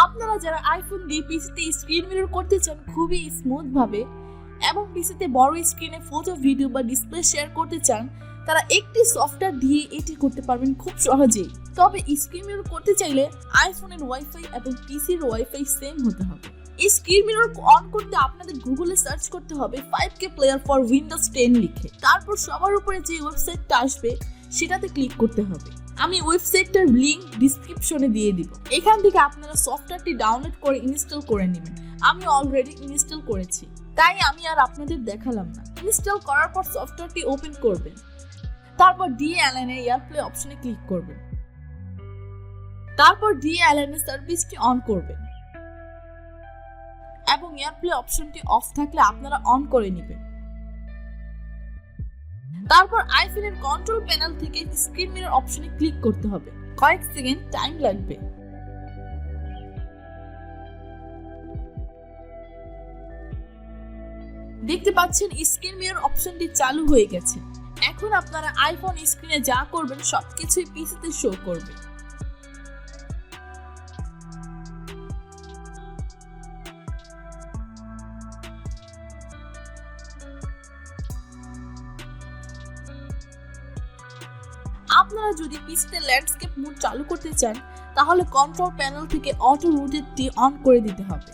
আপনারা যারা আইফোন দিয়ে পিসিতে স্ক্রিন মিরর করতে চান খুবই স্মুথ ভাবে এবং পিসিতে বড় স্ক্রিনে ফটো ভিডিও বা ডিসপ্লে শেয়ার করতে চান, তারা একটি সফটওয়্যার দিয়ে এটি করতে পারবেন খুব সহজেই। তবে স্ক্রিন মিরর করতে চাইলে আইফোনের ওয়াইফাই এবং পিসির ওয়াইফাই সেম হতে হবে। এই স্ক্রিন মিরর অন করতে আপনাদের গুগলে সার্চ করতে হবে 5K প্লেয়ার ফর উইন্ডোজ 10 লিখে। তারপর সবার উপরে যে ওয়েবসাইটটা আসবে সেটাতে ক্লিক করতে হবে। আমি ওয়েবসাইটটার লিংক ডেসক্রিপশনে দিয়ে দিব। এখান থেকে আপনারা সফটওয়্যারটি ডাউনলোড করে ইনস্টল করে নেবেন। আমি অলরেডি ইনস্টল করেছি, তাই আমি আর আপনাদের দেখালাম না। ইনস্টল করার পর সফটওয়্যারটি ওপেন করবেন। তারপর DLNA এয়ারপ্লে অপশনে ক্লিক করবেন। তারপর DLNA সার্ভিসটি অন করবেন এবং এয়ারপ্লে অপশনটি অফ থাকলে আপনারা অন করে নেবেন। তারপর আইফোনের কন্ট্রোল প্যানেল থেকে স্ক্রিন মিরর অপশনে ক্লিক করতে হবে। কয়েক সেকেন্ড টাইম লাগবে। দেখতে পাচ্ছেন স্ক্রিন মিরর অপশনটি চালু হয়ে গেছে। এখন আপনারা আইফোন স্ক্রিনে যা করবেন সবকিছুই পিসিতে শো করবে। আপনারা যদি পিসিতে ল্যান্ডস্কেপ মোড চালু করতে চান তাহলে কন্ট্রোল প্যানেল থেকে অটো রোটেটটি অন করে দিতে হবে।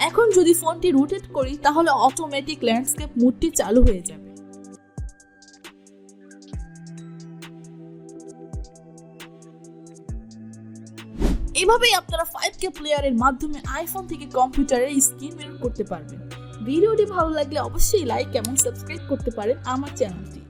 এখন যদি ফোনটি রোটেট করি তাহলে অটোমেটিক ল্যান্ডস্কেপ মোডটি চালু হয়ে যাবে। এভাবেই আপনারা 5K প্লেয়ারের মাধ্যমে আইফোন থেকে কম্পিউটারে স্ক্রিন মিরর করতে পারবেন। ভিডিওটি ভালো লাগলে অবশ্যই লাইক এবং সাবস্ক্রাইব করতে পারেন আমার চ্যানেলটি।